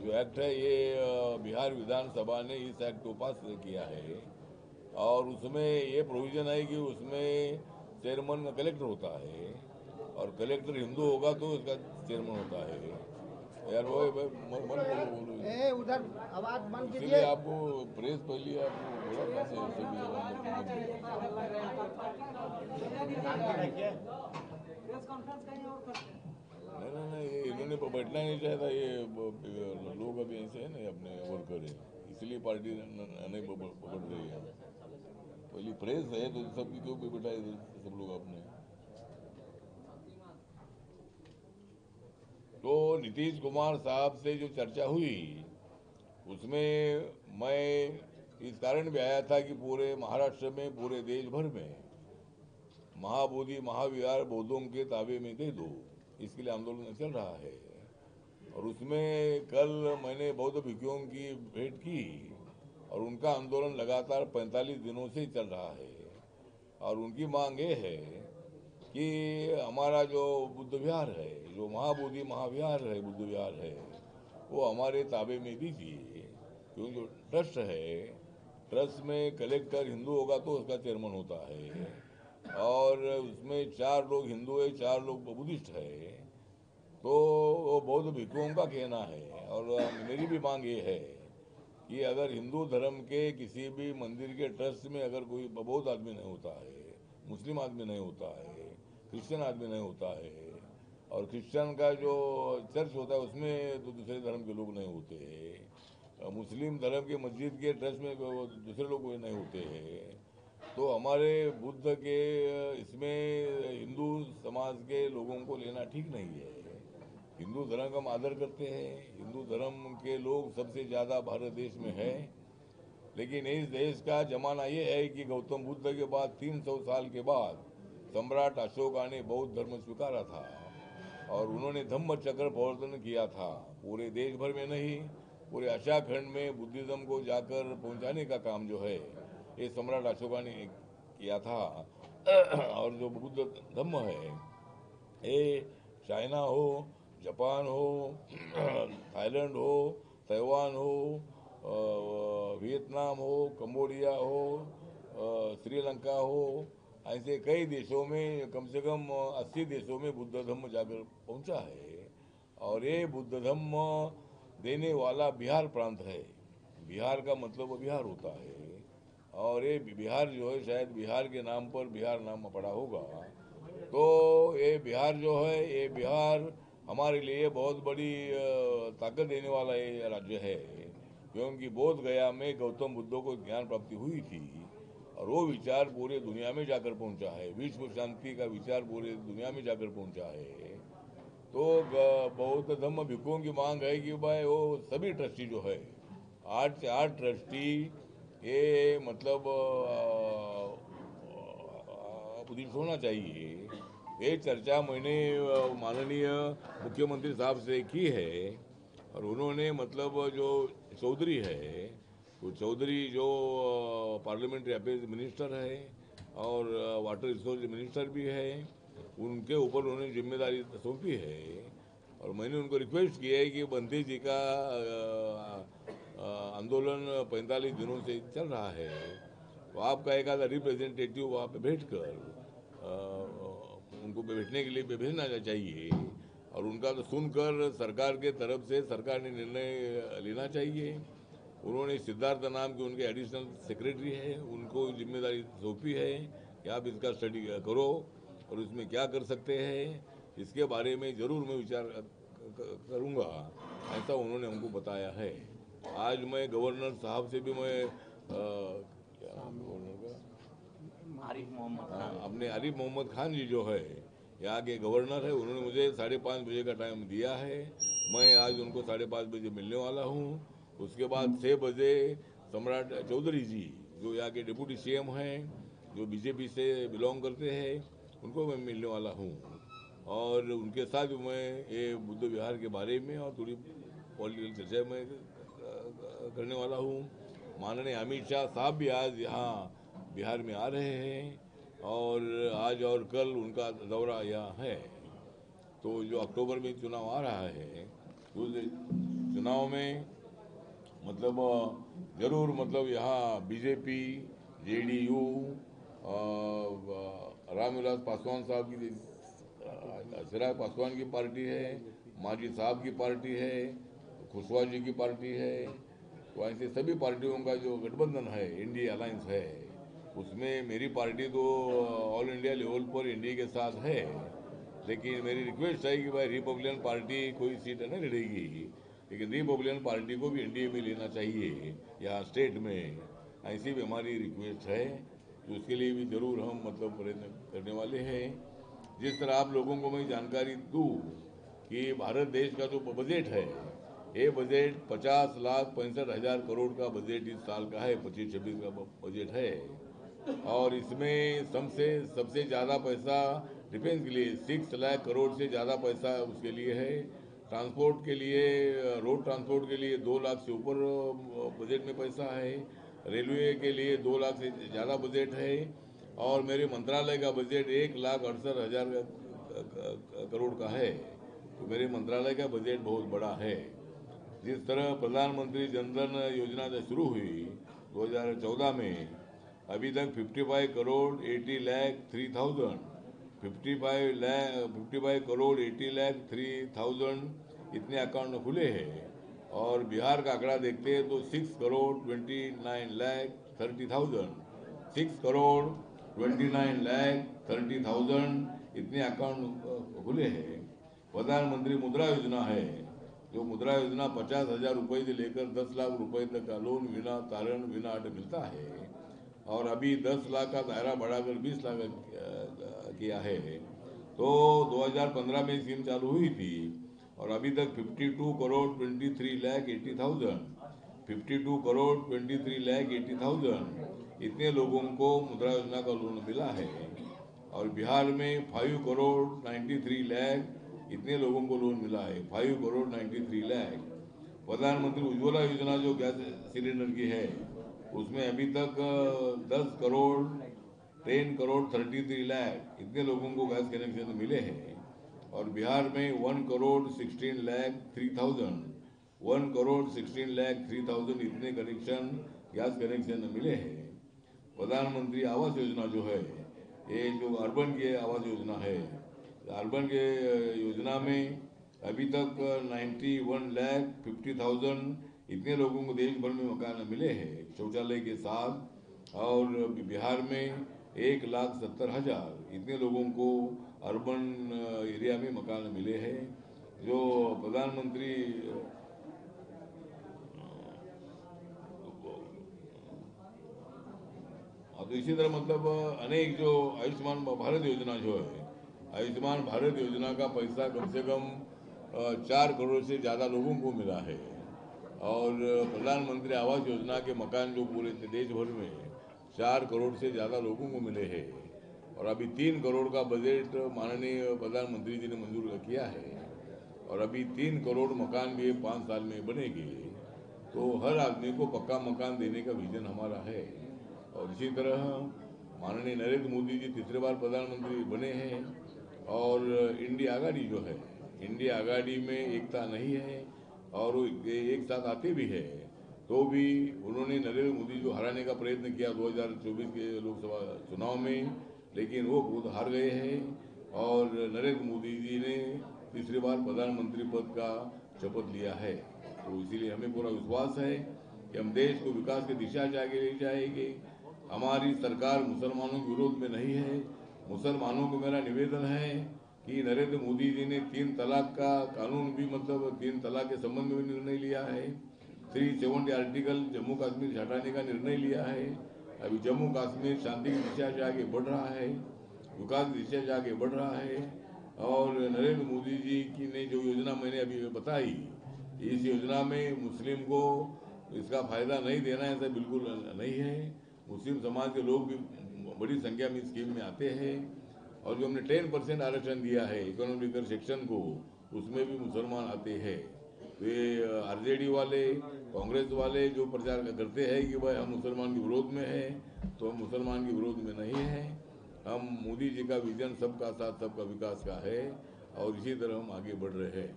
जो एक्ट है ये बिहार विधानसभा ने इस एक्ट को पास किया है और उसमें ये प्रोविज़न है कि उसमें चेयरमैन का कलेक्टर होता है और कलेक्टर हिंदू होगा तो इसका चेयरमैन होता है। यार वो मन बोलो उधर आवाज बंद इसीलिए कीजिए। आपको प्रेस पहले आपको बोला था सभी जगह मत शांति रखिए। नहीं नहीं नहीं, ये इन्होंने बैठना नहीं चाहा था। ये लोग अभी ऐसे है ना अपने वर्कर है, इसलिए पार्टी नहीं पकड़ रही है। पहली प्रेस है तो सबकी क्यों बैठा है सब लोग अपने। तो नीतीश कुमार साहब से जो चर्चा हुई उसमें मैं इस कारण भी आया था कि पूरे महाराष्ट्र में पूरे देश भर में महाबोधि महाविहार बौद्धों के ताबे में दे दो, इसके लिए आंदोलन चल रहा है। और उसमें कल मैंने बौद्ध भिक्षुओं की भेंट की और उनका आंदोलन लगातार 45 दिनों से चल रहा है और उनकी मांग ये है कि हमारा जो बुद्ध विहार है, जो महाबोधि महाविहार है, बुद्ध विहार है, वो हमारे ताबे में दीजिए। क्योंकि जो ट्रस्ट है, ट्रस्ट में कलेक्टर हिंदू होगा तो उसका चेयरमैन होता है और उसमें 4 लोग हिंदू है, 4 लोग बुद्धिस्ट है। तो वो बौद्ध भिक्षुओं का कहना है और मेरी भी मांग ये है कि अगर हिंदू धर्म के किसी भी मंदिर के ट्रस्ट में अगर कोई बौद्ध आदमी नहीं होता है, मुस्लिम आदमी नहीं होता है, क्रिश्चियन आदमी नहीं होता है और क्रिश्चियन का जो चर्च होता है उसमें तो दूसरे धर्म के लोग नहीं होते हैं, मुस्लिम धर्म के मस्जिद के ट्रस्ट में दूसरे लोग नहीं होते हैं, तो हमारे बुद्ध के इसमें हिंदू समाज के लोगों को लेना ठीक नहीं है। हिंदू धर्म का हम आदर करते हैं, हिंदू धर्म के लोग सबसे ज़्यादा भारत देश में है। लेकिन इस देश का जमाना ये है कि गौतम बुद्ध के बाद 300 साल के बाद सम्राट अशोका ने बौद्ध धर्म स्वीकारा था और उन्होंने धम्म चक्र प्रवर्तन किया था। पूरे देश भर में नहीं, पूरे एशिया खंड में बुद्धिज्म को जाकर पहुंचाने का काम जो है ये सम्राट अशोका ने किया था। और जो बुद्ध धम्म है ये चाइना हो, जापान हो, थाईलैंड हो, ताइवान हो, वियतनाम हो, कंबोडिया हो, श्रीलंका हो, ऐसे कई देशों में कम से कम 80 देशों में बुद्ध धम्म जाकर पहुंचा है। और ये बुद्ध धम्म देने वाला बिहार प्रांत है। बिहार का मतलब बिहार होता है और ये बिहार जो है शायद बिहार के नाम पर बिहार नाम पड़ा होगा। तो ये बिहार जो है ये बिहार हमारे लिए बहुत बड़ी ताकत देने वाला ये राज्य है क्योंकि बोध गया में गौतम बुद्ध को ज्ञान प्राप्ति हुई थी और वो विचार पूरे दुनिया में जाकर पहुंचा है, विश्व शांति का विचार पूरे दुनिया में जाकर पहुंचा है। तो बौद्ध धम्म भिक्षुओं की मांग है कि भाई वो सभी ट्रस्टी जो है 8 से 8 ट्रस्टी ये मतलब बुद्धिस्ट होना चाहिए। ये चर्चा मैंने माननीय मुख्यमंत्री साहब से की है और उन्होंने मतलब जो चौधरी है, वो चौधरी जो पार्लियामेंट्री अफेयर्स मिनिस्टर है और वाटर रिसोर्स मिनिस्टर भी है, उनके ऊपर उन्होंने जिम्मेदारी सौंपी है और मैंने उनको रिक्वेस्ट की है कि बंदी जी का आंदोलन 45 दिनों से चल रहा है तो आपका एक आधा रिप्रेजेंटेटिव वहाँ पे बैठ कर उनको बैठने के लिए भेजना चाहिए और उनका तो सुनकर सरकार के तरफ से सरकार ने निर्णय लेना चाहिए। उन्होंने सिद्धार्थ नाम के उनके एडिशनल सेक्रेटरी है, उनको जिम्मेदारी सौंपी है कि आप इसका स्टडी करो और इसमें क्या कर सकते हैं इसके बारे में ज़रूर मैं विचार करूँगा, ऐसा उन्होंने हमको बताया है। आज मैं गवर्नर साहब से भी मैं क्या नाम है गवर्नर का, आरिफ मोहम्मद खान। अपने आरिफ मोहम्मद खान जी जो है यहाँ के गवर्नर है, उन्होंने मुझे 5:30 बजे का टाइम दिया है। मैं आज उनको 5:30 बजे मिलने वाला हूँ। उसके बाद 6 बजे सम्राट चौधरी जी जो यहाँ के डिप्टी सीएम हैं, जो बीजेपी से बिलोंग करते हैं, उनको मैं मिलने वाला हूँ और उनके साथ मैं ये बुद्ध विहार के बारे में और थोड़ी पॉलिटिकल चर्चा में करने वाला हूँ। माननीय अमित शाह साहब भी आज यहाँ बिहार में आ रहे हैं और आज और कल उनका दौरा यहाँ है। तो जो अक्टूबर में चुनाव आ रहा है चुनाव में मतलब जरूर मतलब यहाँ बीजेपी, जेडीयू, रामविलास पासवान साहब की चिराग पासवान की पार्टी है, मांझी साहब की पार्टी है, कुशवाहा जी की पार्टी है, तो ऐसे सभी पार्टियों का जो गठबंधन है, इंडिया अलायंस है, उसमें मेरी पार्टी तो ऑल इंडिया लेवल पर इंडिया के साथ है। लेकिन मेरी रिक्वेस्ट है कि भाई रिपब्लिकन पार्टी कोई सीट नहीं लड़ेगी, लेकिन रिपब्लिकन पार्टी को भी एनडीए में लेना चाहिए यहाँ स्टेट में, ऐसी भी हमारी रिक्वेस्ट है। तो उसके लिए भी जरूर हम मतलब प्रयत्न करने वाले हैं। जिस तरह आप लोगों को मैं जानकारी दूँ कि भारत देश का जो बजट है, ये बजट 50,65,000 करोड़ का बजट इस साल का है, 25-26 का बजट है। और इसमें सबसे ज़्यादा पैसा डिफेंस के लिए 6 लाख करोड़ से ज़्यादा पैसा उसके लिए है। ट्रांसपोर्ट के लिए, रोड ट्रांसपोर्ट के लिए 2 लाख से ऊपर बजट में पैसा है। रेलवे के लिए 2 लाख से ज़्यादा बजट है। और मेरे मंत्रालय का बजट 1,68,000 करोड़ का है। तो मेरे मंत्रालय का बजट बहुत बड़ा है। जिस तरह प्रधानमंत्री जन धन योजना जब शुरू हुई 2014 में, अभी तक 55 करोड़ 80 लाख 3,000 55 करोड़ 80 लाख 3,000 इतने अकाउंट खुले हैं। और बिहार का आंकड़ा देखते हैं तो 6 करोड़ 29 लाख 30,000 6 करोड़ 29 लाख 30,000 इतने अकाउंट खुले हैं। प्रधानमंत्री मुद्रा योजना है, जो मुद्रा योजना 50,000 रुपये से लेकर 10 लाख रुपए तक का लोन बिना तारण बिना अट मिलता है। और अभी 10 लाख का दायरा बढ़ाकर 20 लाख किया है। तो 2015 में स्कीम चालू हुई थी और अभी तक 52 करोड़ 23 लाख 80,000 52 करोड़ 23 लाख 80,000 इतने लोगों को मुद्रा योजना का लोन मिला है। और बिहार में 5 करोड़ 93 लाख इतने लोगों को लोन मिला है, 5 करोड़ 93 लाख। प्रधानमंत्री उज्ज्वला योजना जो गैस सिलेंडर की है, उसमें अभी तक 10 करोड़ 10 करोड़ 33 लाख इतने लोगों को गैस कनेक्शन मिले हैं। और बिहार में 1 करोड़ 16 लाख 3,000 1 करोड़ 16 लाख 3,000 इतने कनेक्शन गैस कनेक्शन मिले हैं। प्रधानमंत्री आवास योजना जो है, ये जो अर्बन की आवास योजना है, अर्बन के योजना में अभी तक 91 लाख 50,000 इतने लोगों को देश भर में मकान मिले हैं शौचालय के साथ। और बिहार में 1,70,000 इतने लोगों को अर्बन एरिया में मकान मिले हैं। जो प्रधानमंत्री तो इसी तरह मतलब अनेक जो आयुष्मान भारत योजना जो है, आयुष्मान भारत योजना का पैसा कम से कम 4 करोड़ से ज़्यादा लोगों को मिला है। और प्रधानमंत्री आवास योजना के मकान जो पूरे देश भर में 4 करोड़ से ज़्यादा लोगों को मिले हैं। और अभी 3 करोड़ का बजट माननीय प्रधानमंत्री जी ने मंजूर किया है। और अभी 3 करोड़ मकान भी 5 साल में बनेंगे। तो हर आदमी को पक्का मकान देने का विजन हमारा है। और इसी तरह माननीय नरेंद्र मोदी जी तीसरे बार प्रधानमंत्री बने हैं। और इंडिया आघाड़ी जो है, इंडिया आघाड़ी में एकता नहीं है और वो एक साथ आते भी है, तो भी उन्होंने नरेंद्र मोदी को हराने का प्रयत्न किया 2024 के लोकसभा चुनाव में, लेकिन वो खुद हार गए हैं। और नरेंद्र मोदी जी ने तीसरी बार प्रधानमंत्री पद का शपथ लिया है। तो इसीलिए हमें पूरा विश्वास है कि हम देश को विकास की दिशा से आगे ले जाएंगे। हमारी सरकार मुसलमानों के विरोध में नहीं है। मुसलमानों को मेरा निवेदन है कि नरेंद्र मोदी जी ने 3 तलाक का कानून भी मतलब 3 तलाक के संबंध में निर्णय लिया है। 370 आर्टिकल जम्मू कश्मीर से हटाने का निर्णय लिया है। अभी जम्मू कश्मीर शांति की दिशा से आगे बढ़ रहा है, विकास की दिशा से आगे बढ़ रहा है। और नरेंद्र मोदी जी की ने जो योजना मैंने अभी बताई, इस योजना में मुस्लिम को इसका फायदा नहीं देना है, ऐसा बिल्कुल नहीं है। मुस्लिम समाज के लोग भी बड़ी संख्या में स्कीम में आते हैं। और जो हमने 10% आरक्षण दिया है इकोनॉमिकल सेक्शन को, उसमें भी मुसलमान आते हैं। तो ये आरजेडी वाले, कांग्रेस वाले जो प्रचार करते हैं कि भाई हम मुसलमान के विरोध में हैं, तो हम मुसलमान के विरोध में नहीं हैं। हम मोदी जी का विजन सबका साथ सबका विकास का है और इसी तरह हम आगे बढ़ रहे हैं।